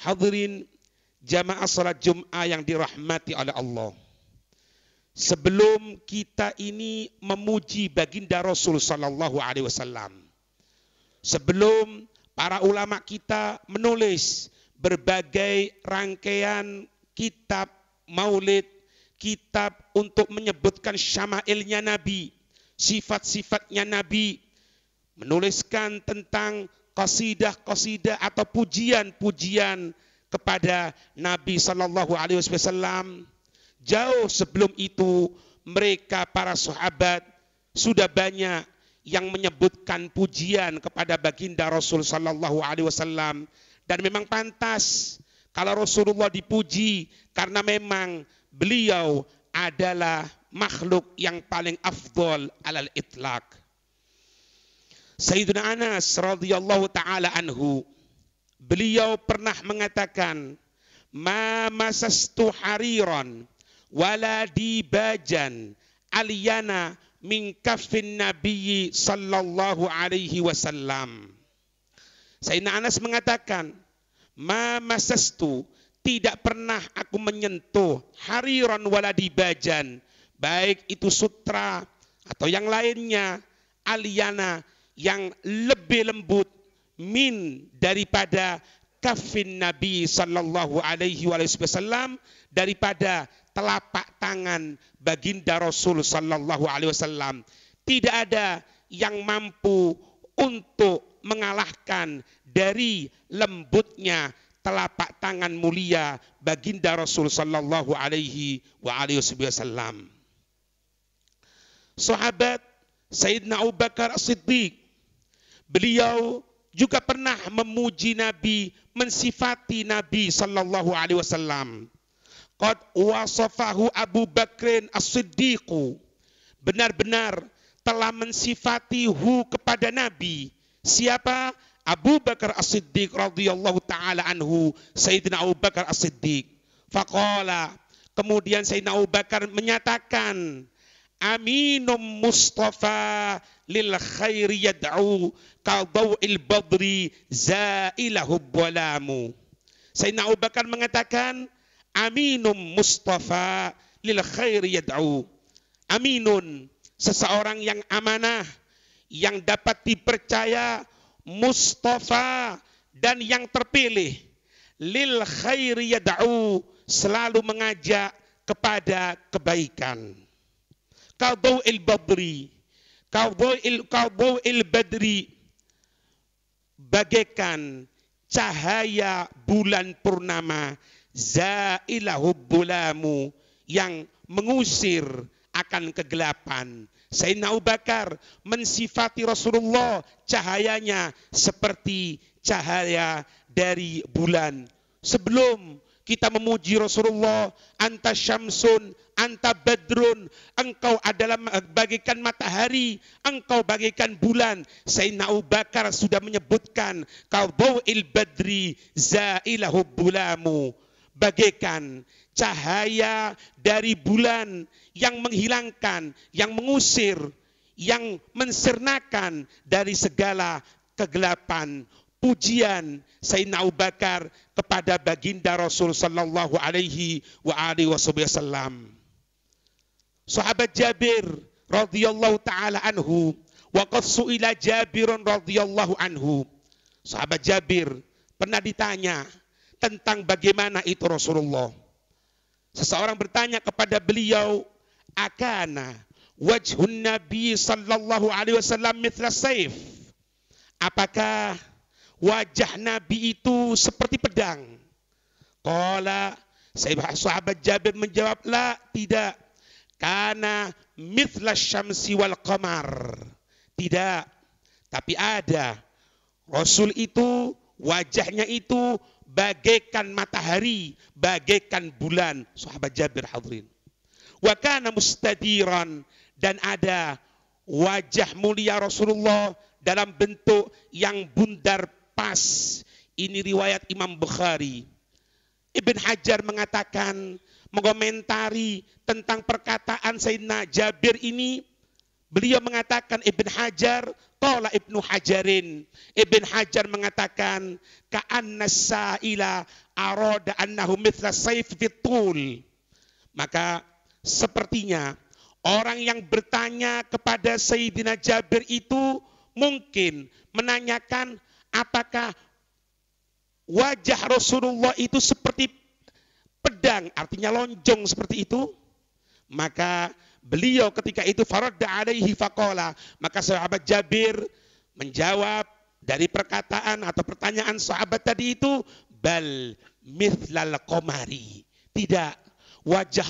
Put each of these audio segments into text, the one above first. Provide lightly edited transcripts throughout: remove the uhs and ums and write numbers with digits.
Hadirin jamaah salat Jum'ah yang dirahmati oleh Allah. Sebelum kita ini memuji baginda Rasul sallallahu alaihi wasallam, sebelum para ulama kita menulis berbagai rangkaian kitab maulid, kitab untuk menyebutkan syama'ilnya Nabi, sifat-sifatnya Nabi, menuliskan tentang qasidah-qasidah atau pujian-pujian kepada Nabi sallallahu alaihi wasallam. Jauh sebelum itu mereka para sahabat sudah banyak yang menyebutkan pujian kepada baginda Rasul sallallahu alaihi wasallam, dan memang pantas kalau Rasulullah dipuji karena memang beliau adalah makhluk yang paling afdol alal itlaq. Sayyidina Anas radhiyallahu taala anhu, beliau pernah mengatakan, "Ma masastu hariran wala dibajan aliyana min kaffin nabiyyi sallallahu alaihi wasallam." Sayyidina Anas mengatakan, "Ma masastu, tidak pernah aku menyentuh hariran wala dibajan, baik itu sutra atau yang lainnya, aliyana yang lebih lembut, min daripada kafin Nabi sallallahu alaihi wasallam, daripada telapak tangan baginda Rasul sallallahu alaihi wasallam. Tidak ada yang mampu untuk mengalahkan dari lembutnya telapak tangan mulia baginda Rasul sallallahu alaihi wasallam." Sahabat Sayyidina Abu Bakar As-Siddiq, beliau juga pernah memuji Nabi, mensifati Nabi sallallahu alaihi wasallam. Qad wasafahu Abu Bakrin As-Siddiqu, benar-benar telah mensifatihu kepada Nabi. Siapa? Abu Bakar As-Siddiq radhiyallahu taala anhu, Sayyidina Abu Bakar As-Siddiq. Faqala, kemudian Sayyidina Abu Bakar menyatakan, "Aminum Mustafa lil khairi yad'u kadaw'il badri za'ilahu bolamu." Sayyidina Abu Bakar mengatakan, "Aminum Mustafa lil khairi yad'u." Aminun, seseorang yang amanah, yang dapat dipercaya, Mustafa, dan yang terpilih, lil khairi yad'u, selalu mengajak kepada kebaikan. Kadaw'il badri, kadaw'il badri, bagaikan cahaya bulan purnama, za'ilahu bulamu, yang mengusir akan kegelapan. Sayyidina Abu Bakar mensifati Rasulullah, cahayanya seperti cahaya dari bulan. Sebelum kita memuji Rasulullah, anta syamsun, anta badrun, engkau adalah bagaikan matahari, engkau bagaikan bulan. Sayyidina Abu Bakar sudah menyebutkan, kadaw'il badri za'ilahu bulamu, bagaikan cahaya dari bulan yang menghilangkan, yang mengusir, yang mensirnakan dari segala kegelapan. Pujian Sayyidina Abu Bakar kepada baginda Rasul sallallahu alaihi wasallam. Sahabat Jabir radhiyallahu taala anhu, wa qad su'ila Jabirun radhiyallahu anhu. Sahabat Jabir pernah ditanya tentang bagaimana itu Rasulullah. Seseorang bertanya kepada beliau, "Akana wajhun Nabi sallallahu alaihi wasallam mithla sayf?" Apakah wajah Nabi itu seperti pedang? Qala, sahabat Jabir menjawab, "La, tidak. Kana mithla syamsi wal qamar." Tidak, tapi ada. Rasul itu wajahnya itu bagaikan matahari, bagaikan bulan. Sahabat Jabir hadirin. Wa kana mustadiran, dan ada wajah mulia Rasulullah dalam bentuk yang bundar pas. Ini riwayat Imam Bukhari. Ibn Hajar mengatakan, mengomentari tentang perkataan Sayyidina Jabir ini, beliau mengatakan, Ibn Hajar, Qala Ibnu Hajarin, Ibn Hajar mengatakan ka'anna sa'ila arada annahu mithla sayf fitul. Maka sepertinya orang yang bertanya kepada Sayyidina Jabir itu mungkin menanyakan apakah wajah Rasulullah itu seperti pedang, artinya lonjong seperti itu. Maka beliau ketika itu faradda alaihi faqala, maka sahabat Jabir menjawab dari perkataan atau pertanyaan sahabat tadi itu, bal mithlal qamari. Tidak, wajah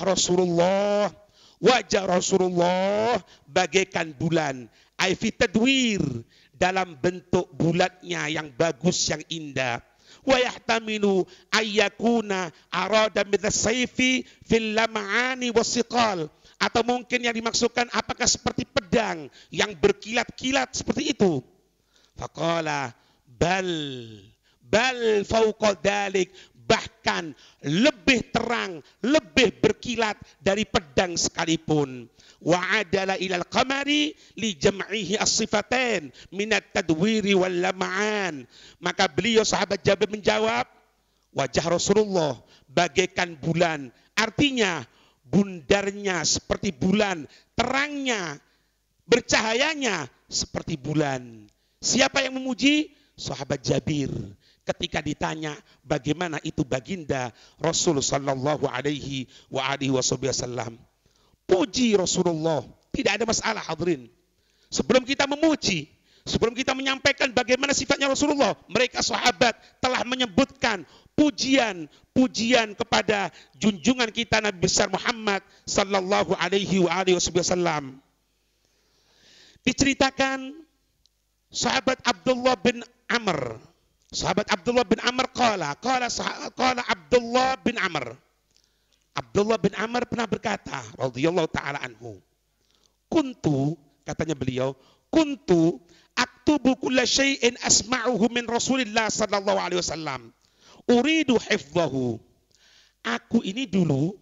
Rasulullah bagaikan bulan, ai fi tadwir, dalam bentuk bulatnya yang bagus, yang indah. Wa yahtamilu ayyakuna arada mithlas sayfi fil lam'ani wasiqal, atau mungkin yang dimaksudkan apakah seperti pedang yang berkilat-kilat seperti itu. Faqala bal fauqa dalik, bahkan lebih terang, lebih berkilat dari pedang sekalipun. Wa adala ilal qamari li jam'ihi as-sifatain minat tadwiri wal lam'an. Maka beliau sahabat Jabir menjawab, wajah Rasulullah bagaikan bulan, artinya bundarnya seperti bulan, terangnya, bercahayanya seperti bulan. Siapa yang memuji? Sahabat Jabir. Ketika ditanya bagaimana itu baginda Rasul sallallahu alaihi wa alihi wasallam. Puji Rasulullah, tidak ada masalah hadirin. Sebelum kita memuji, sebelum kita menyampaikan bagaimana sifatnya Rasulullah, mereka sahabat telah menyebutkan pujian kepada junjungan kita Nabi besar Muhammad sallallahu alaihi wa alihi wasallam. Diceritakan sahabat Abdullah bin Amr. Sahabat Abdullah bin Amr qala Abdullah bin Amr. Abdullah bin Amr pernah berkata, radhiyallahu taala anhu, katanya beliau, aktubu kulla syai'in asma'uhu min Rasulillah sallallahu alaihi wasallam. Uridu hifdhahu. Aku ini dulu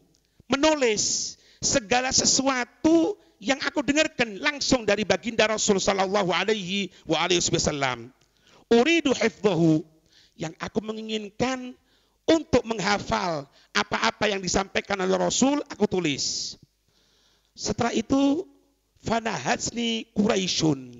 menulis segala sesuatu yang aku dengarkan langsung dari baginda Rasul sallallahu alaihi wasallam. Uridu hifdhahu, yang aku menginginkan untuk menghafal apa-apa yang disampaikan oleh Rasul, aku tulis. Setelah itu, fanahatsni Quraisyun.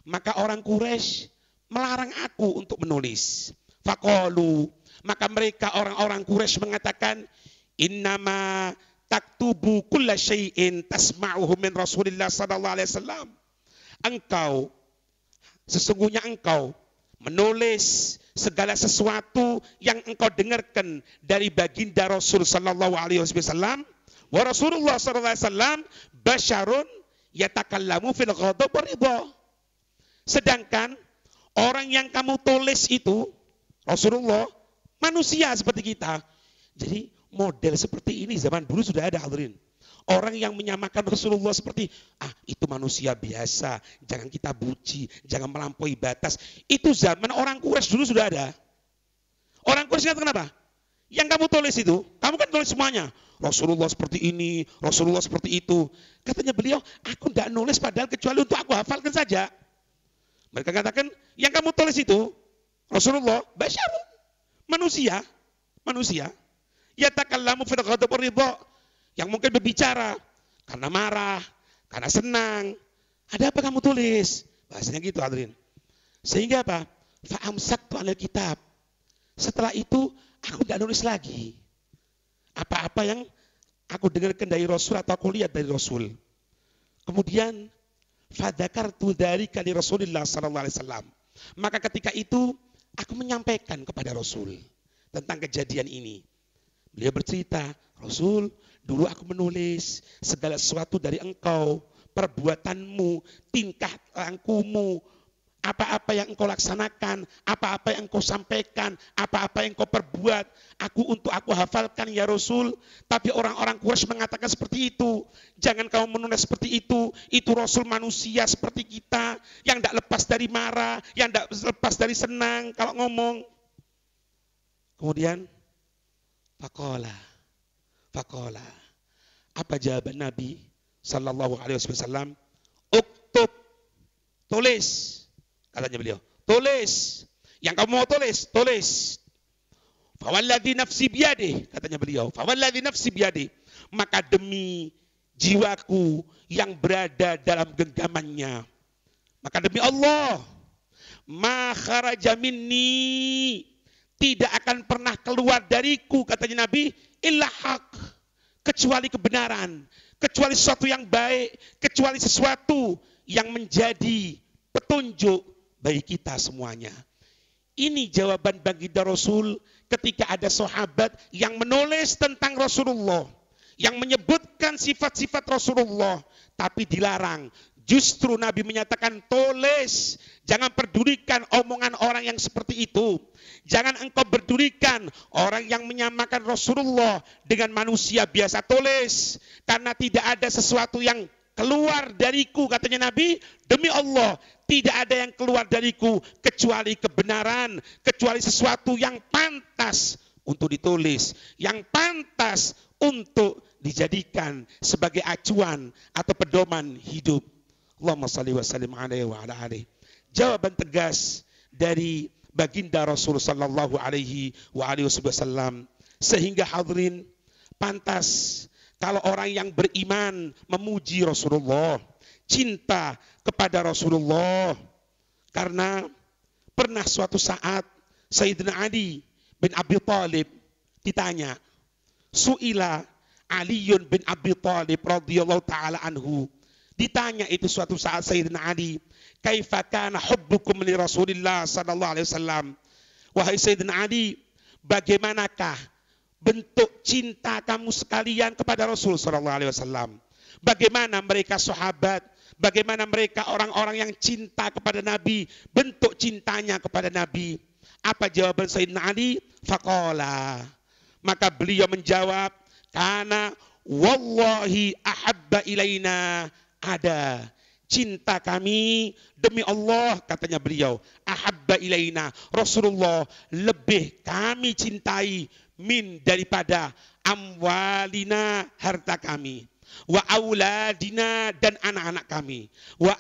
Maka orang Quraisy melarang aku untuk menulis. Faqalu, maka mereka orang-orang Quraisy mengatakan, innama taktubu kulla syai'in tasma'uhu min Rasulillah sallallahu alaihi wasallam. Sesungguhnya engkau menulis segala sesuatu yang engkau dengarkan dari baginda Rasul sallallahu alaihi wasallam. Wa Rasulullah sallallahu alaihi wasallam basyarun yatakallamu fil ghadab wa ridha. Sedangkan orang yang kamu tulis itu Rasulullah manusia seperti kita. Jadi model seperti ini zaman dulu sudah ada hadirin. Orang yang menyamakan Rasulullah seperti, itu manusia biasa, jangan kita puji, jangan melampaui batas. Itu zaman orang Quraisy dulu sudah ada. Orang Quraisy kata kenapa? Yang kamu tulis itu, kamu kan tulis semuanya. Rasulullah seperti ini, Rasulullah seperti itu. Katanya beliau, aku tidak nulis padahal kecuali untuk aku hafalkan saja. Mereka katakan, yang kamu tulis itu, Rasulullah, basyarun, manusia. Yatakallamu fil ghadab war ridha, yang mungkin berbicara karena marah, karena senang. Ada apa kamu tulis? Bahasanya gitu hadirin. Sehingga apa? Fa'amsaktu 'anil kitab. Setelah itu aku tidak nulis lagi. Apa-apa yang aku dengarkan dari Rasul atau aku lihat dari Rasul. Kemudian fadzakartu dzalika li Rasulillah sallallahu alaihi wasallam. Maka ketika itu aku menyampaikan kepada Rasul tentang kejadian ini. Beliau bercerita, Rasul, dulu aku menulis segala sesuatu dari engkau, perbuatanmu, tingkah lakumu, apa-apa yang engkau laksanakan, apa-apa yang engkau sampaikan, apa-apa yang engkau perbuat, untuk aku hafalkan ya Rasul. Tapi orang-orang Quraisy mengatakan seperti itu. Jangan kamu menulis seperti itu Rasul manusia seperti kita, yang tidak lepas dari marah, yang tidak lepas dari senang kalau ngomong. Kemudian, Faqala. Apa jawaban Nabi sallallahu alaihi wasallam? Uktub, tulis. Katanya beliau, tulis. Yang kamu mau tulis, tulis. Fawalladzi nafsi biyadih, katanya beliau. Fawalladzi nafsi biyadih. Maka demi jiwaku yang berada dalam genggamannya. Maka demi Allah, ma kharaja minni, tidak akan pernah keluar dariku, katanya Nabi, illa haq, kecuali kebenaran, kecuali sesuatu yang baik, kecuali sesuatu yang menjadi petunjuk bagi kita semuanya. Ini jawaban baginda Rasul ketika ada sahabat yang menulis tentang Rasulullah, yang menyebutkan sifat-sifat Rasulullah, tapi dilarang. Justru Nabi menyatakan tulis, jangan pedulikan omongan orang yang seperti itu. Jangan engkau pedulikan orang yang menyamakan Rasulullah dengan manusia biasa, tulis. Karena tidak ada sesuatu yang keluar dariku, katanya Nabi, demi Allah, tidak ada yang keluar dariku kecuali kebenaran, kecuali sesuatu yang pantas untuk ditulis, yang pantas untuk dijadikan sebagai acuan atau pedoman hidup. Allahumma salli wa sallim alaihi wa ala alihi. Jawaban tegas dari baginda Rasul sallallahu alaihi wa alihi wasallam, sehingga hadirin pantas kalau orang yang beriman memuji Rasulullah, cinta kepada Rasulullah. Karena pernah suatu saat Sayyidina Ali bin Abi Thalib ditanya, su'ila Aliyun bin Abi Thalib radhiyallahu ta'ala anhu, ditanya itu suatu saat Sayyidina Ali, kaifa kana hubbukum li Rasulillah sallallahu alaihi wasallam, wahai Sayyidina Ali, bagaimanakah bentuk cinta kamu sekalian kepada Rasul sallallahu alaihi wasallam? Bagaimana mereka sahabat, bagaimana mereka orang-orang yang cinta kepada Nabi, bentuk cintanya kepada Nabi? Apa jawaban Sayyidina Ali? Faqala, maka beliau menjawab, kana wallahi ahabba ilaina, ada cinta kami demi Allah, katanya beliau, ahabba ilaina, Rasulullah lebih kami cintai min daripada amwalina, harta kami, wa auladina, dan anak-anak kami, wa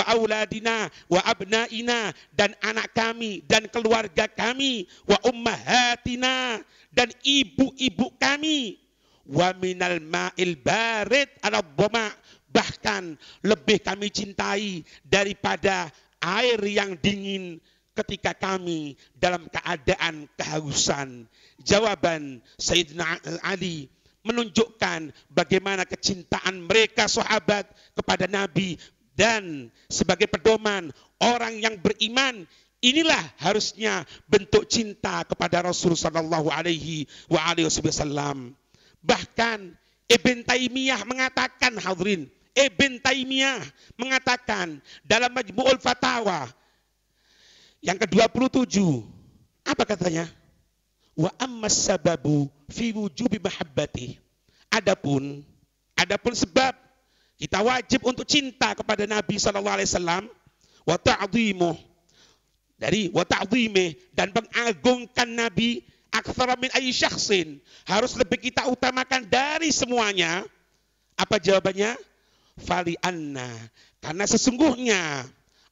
auladina wa abnaina, dan anak kami dan keluarga kami, wa ummahatina, dan ibu-ibu kami, wa minal ma'il barid ala dhama, bahkan lebih kami cintai daripada air yang dingin ketika kami dalam keadaan kehausan. Jawaban Sayyidina Ali menunjukkan bagaimana kecintaan mereka sahabat kepada Nabi, dan sebagai pedoman orang yang beriman, inilah harusnya bentuk cinta kepada Rasul sallallahu alaihi wasallam. Bahkan Ibn Taimiyah mengatakan, hadirin, Ibn Taimiyah mengatakan dalam Majmu'ul Fatawa yang ke-27, apa katanya? Wa ammas sababu fi wujubi mahabbati. Adapun sebab kita wajib untuk cinta kepada Nabi sallallahu alaihi wasallam, wa ta'dhimuh, dari wa ta'dhimih, dan mengagungkan Nabi, aktsara min ayyi syakhsin, harus lebih kita utamakan dari semuanya. Apa jawabannya? Fali anna, karena sesungguhnya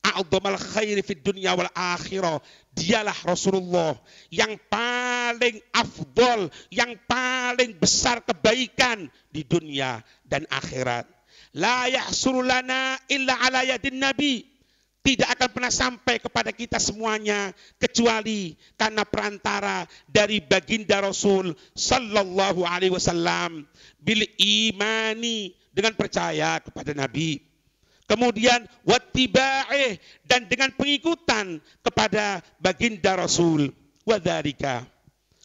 a'dhamal khairi fid dunya wal akhirah, dialah Rasulullah yang paling afdol, yang paling besar kebaikan di dunia dan akhirat. La yahsulu lana illa ala yadin nabi, tidak akan pernah sampai kepada kita semuanya kecuali karena perantara dari baginda Rasul sallallahu alaihi wasallam, bil imani, dengan percaya kepada Nabi. Kemudian wattiba'ih, dan dengan pengikutan kepada baginda Rasul. Wadzalika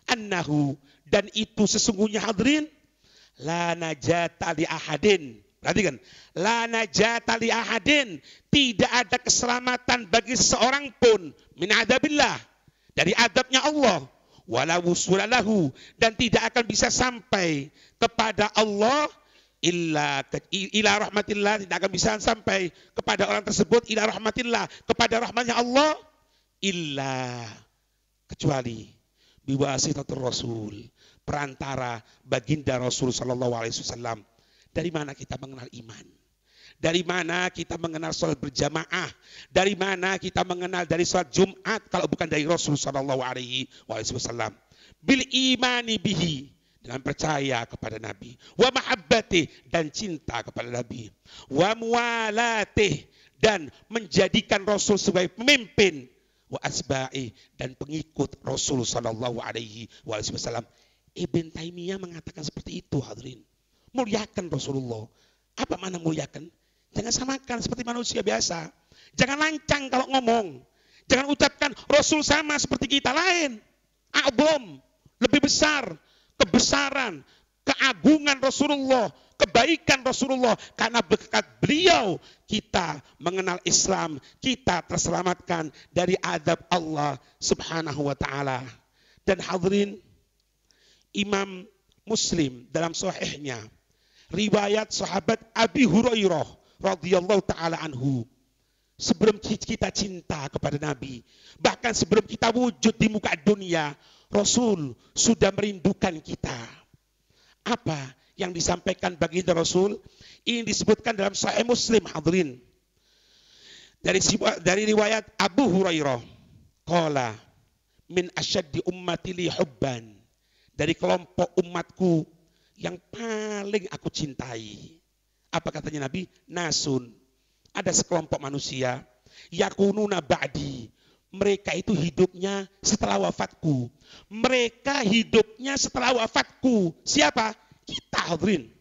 annahu, dan itu sesungguhnya hadirin, la najata li ahadin. Perhatikan, la najata li ahadin, tidak ada keselamatan bagi seseorang pun min adabillah, dari adabnya Allah, wala wusula lahu, dan tidak akan bisa sampai kepada Allah illa rahmatillah, tidak akan bisa sampai kepada orang tersebut illa rahmatillah, kepada rahmatnya Allah, illa, kecuali biwasitatur Rasul, perantara baginda Rasul sallallahu alaihi wasallam. Dari mana kita mengenal iman? Dari mana kita mengenal sholat berjamaah? Dari mana kita mengenal dari sholat Jumat kalau bukan dari Rasul Shallallahu Alaihi Wasallam? Bil imani bihi, dengan percaya kepada Nabi. Wa mahabbati, dan cinta kepada Nabi. Wa muwalati, dan menjadikan Rasul sebagai pemimpin. Wa asba'i, dan pengikut Rasul Shallallahu Alaihi Wasallam. Ibn Taimiyah mengatakan seperti itu, hadirin. Muliakan Rasulullah. Apa makna muliakan? Jangan samakan seperti manusia biasa. Jangan lancang kalau ngomong. Jangan ucapkan Rasul sama seperti kita, lain. A'zam, lebih besar. Kebesaran, keagungan Rasulullah, kebaikan Rasulullah. Karena berkat beliau kita mengenal Islam. Kita terselamatkan dari azab Allah subhanahu wa ta'ala. Dan hadirin, Imam Muslim dalam sahihnya, riwayat sahabat Abi Hurairah radhiyallahu ta'ala anhu, sebelum kita cinta kepada Nabi, bahkan sebelum kita wujud di muka dunia, Rasul sudah merindukan kita. Apa yang disampaikan baginda Rasul? Ini disebutkan dalam Sahih Muslim, hadirin. Dari riwayat Abu Hurairah, qala min asyaddi ummati li hubban, dari kelompok umatku yang paling aku cintai. Apa katanya Nabi? Nasun, ada sekelompok manusia, yakununa ba'di, mereka itu hidupnya setelah wafatku. Mereka hidupnya setelah wafatku. Siapa? Kita, hadirin.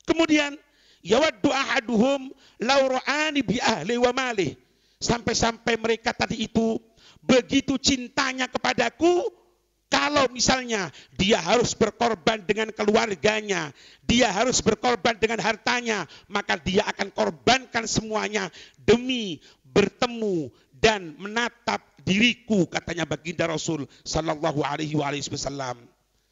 Kemudian, yawaddu ahaduhum law ra'ani bi ahli wa malih. Sampai-sampai mereka tadi itu begitu cintanya kepadaku, kalau misalnya dia harus berkorban dengan keluarganya, dia harus berkorban dengan hartanya, maka dia akan korbankan semuanya demi bertemu dan menatap diriku, katanya baginda Rasul Sallallahu Alaihi Wasallam.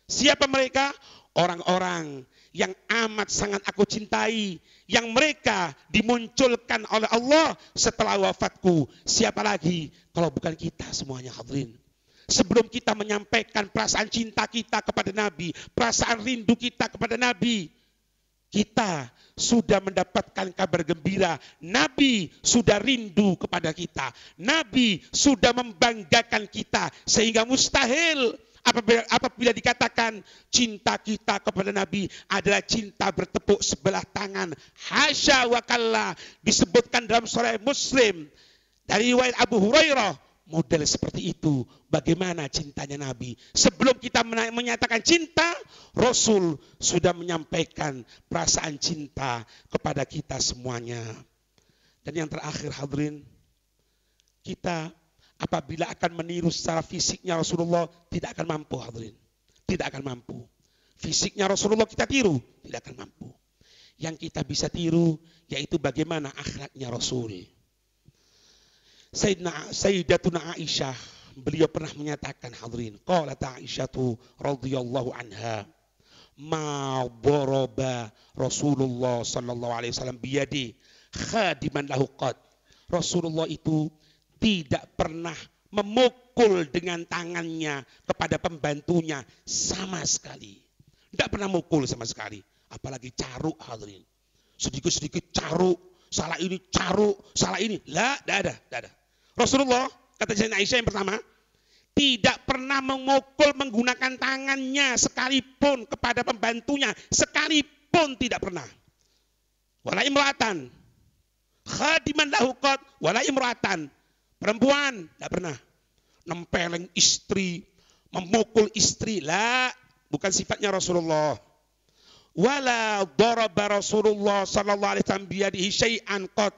Siapa mereka? Orang-orang yang amat sangat aku cintai, yang mereka dimunculkan oleh Allah setelah wafatku. Siapa lagi kalau bukan kita semuanya, hadirin. Sebelum kita menyampaikan perasaan cinta kita kepada Nabi, perasaan rindu kita kepada Nabi, kita sudah mendapatkan kabar gembira. Nabi sudah rindu kepada kita. Nabi sudah membanggakan kita. Sehingga mustahil apabila dikatakan cinta kita kepada Nabi adalah cinta bertepuk sebelah tangan. Hasya wa kalla. Disebutkan dalam Sahih Muslim dari riwayat Abu Hurairah. Model seperti itu, bagaimana cintanya Nabi. Sebelum kita menyatakan cinta, Rasul sudah menyampaikan perasaan cinta kepada kita semuanya. Dan yang terakhir, hadirin, kita apabila akan meniru secara fisiknya Rasulullah, tidak akan mampu, hadirin. Tidak akan mampu. Fisiknya Rasulullah kita tiru, tidak akan mampu. Yang kita bisa tiru, yaitu bagaimana akhlaknya Rasul. Sayyidatuna Aisyah, beliau pernah menyatakan, hadirin, qalat Aisyatu radhiyallahu anha, ma daraba Rasulullah sallallahu alaihi wasallam biyadi khadiman lahu qad. Rasulullah itu tidak pernah memukul dengan tangannya kepada pembantunya sama sekali. Tidak pernah mukul sama sekali, apalagi caruk, hadirin. Sedikit-sedikit caruk, salah ini caruk, salah ini. Tidak ada. Rasulullah, kata Sayyidatuna Aisyah yang pertama, tidak pernah memukul menggunakan tangannya sekalipun kepada pembantunya, sekalipun tidak pernah. Wala imra'atan, khadiman lahu qad, wala imra'atan, perempuan, tidak pernah. Nempeleng istri, memukul istri, bukan sifatnya Rasulullah. Wala daraba Rasulullah sallallahu alaihi wasallam biyadihi syai'an qad.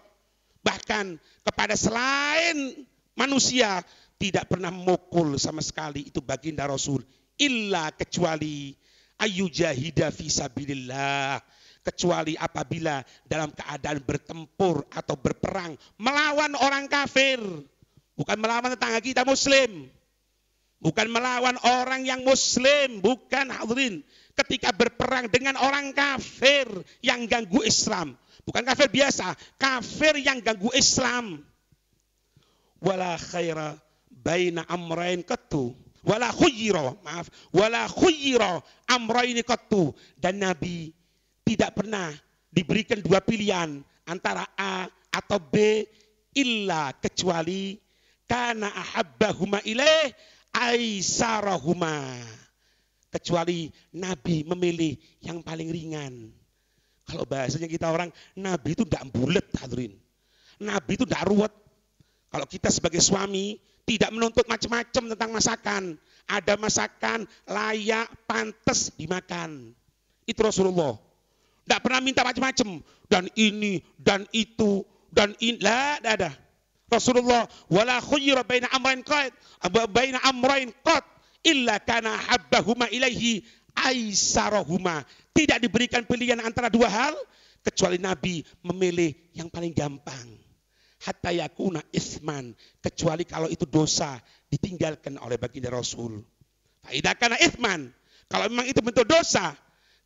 Bahkan kepada selain manusia tidak pernah memukul sama sekali itu baginda Rasul, illa kecuali ayyujahida fi sabilillah, kecuali apabila dalam keadaan bertempur atau berperang melawan orang kafir, bukan melawan tetangga kita muslim, bukan melawan orang yang muslim, bukan, hadirin. Ketika berperang dengan orang kafir yang ganggu Islam, bukan kafir biasa, kafir yang ganggu Islam. Wala khaira baina amrain qattu. Wala khuyyira amrain qattu. Dan Nabi tidak pernah diberikan dua pilihan antara A atau B, illa kecuali kana ahabbahuma ilaih aisarahuma. Kecuali Nabi memilih yang paling ringan. Kalau bahasanya kita orang, Nabi itu tidak bulet, hadirin. Nabi itu tidak ruwet. Kalau kita sebagai suami tidak menuntut macam-macam tentang masakan. Ada masakan layak, pantas dimakan. Itu Rasulullah. Tidak pernah minta macam-macam. Dan ini, dan itu, dan ini. Lah, tidak ada. Rasulullah, wala khuyira baina amrain qad illa kana habbahuma ilaihi aisarahuma. Tidak diberikan pilihan antara dua hal, kecuali Nabi memilih yang paling gampang. Hatta yakuna isman, kecuali kalau itu dosa ditinggalkan oleh baginda Rasul. Fa idza kana isman, kalau memang itu bentuk dosa,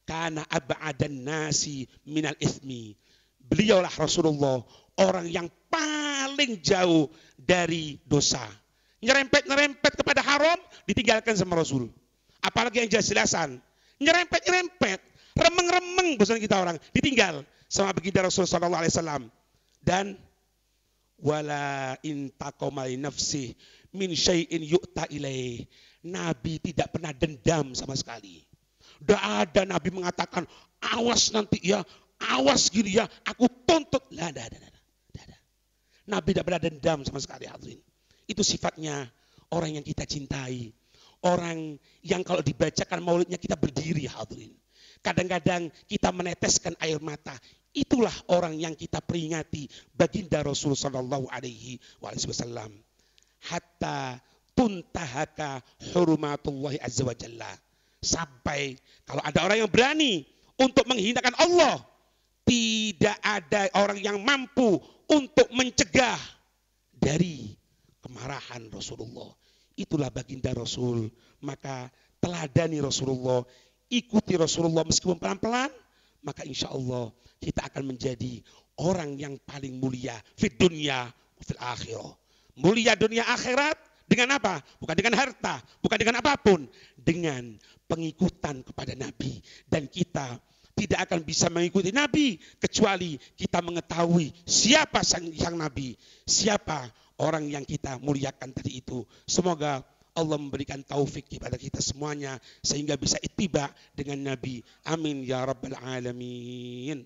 kana ab'adan nasi minal ismi. Beliaulah Rasulullah orang yang paling jauh dari dosa. Nyerempet kepada haram ditinggalkan sama Rasul. Apalagi yang jelas-jelasan. Nyerempet, remeng-remeng bosan kita orang, ditinggal sama baginda Rasul sallallahu alaihi wasallam. Dan wala intaqamali nafsi min syai'in yu'ta ilaih. Nabi tidak pernah dendam sama sekali. Tidak ada Nabi mengatakan, awas nanti ya, awas gini ya, aku tuntut. Lah, ada. Nabi tidak pernah dendam sama sekali, hadirin. Itu sifatnya orang yang kita cintai. Orang yang kalau dibacakan maulidnya kita berdiri, hadirin. Kadang-kadang kita meneteskan air mata. Itulah orang yang kita peringati, baginda Rasul sallallahu alaihi wasallam. Hatta tuntahaka hurmatullahi azza wa jalla. Sampai kalau ada orang yang berani untuk menghinakan Allah, tidak ada orang yang mampu untuk mencegah dari kemarahan Rasulullah. Itulah baginda Rasul. Maka teladani Rasulullah, ikuti Rasulullah meskipun pelan-pelan, maka insya Allah kita akan menjadi orang yang paling mulia fid dunya fil akhirah. Mulia dunia akhirat dengan apa? Bukan dengan harta, bukan dengan apapun, dengan pengikutan kepada Nabi. Dan kita tidak akan bisa mengikuti Nabi kecuali kita mengetahui siapa sang Nabi, siapa orang yang kita muliakan tadi itu. Semoga Allah memberikan taufik kepada kita semuanya sehingga bisa ittiba dengan Nabi. Amin ya rabbal alamin.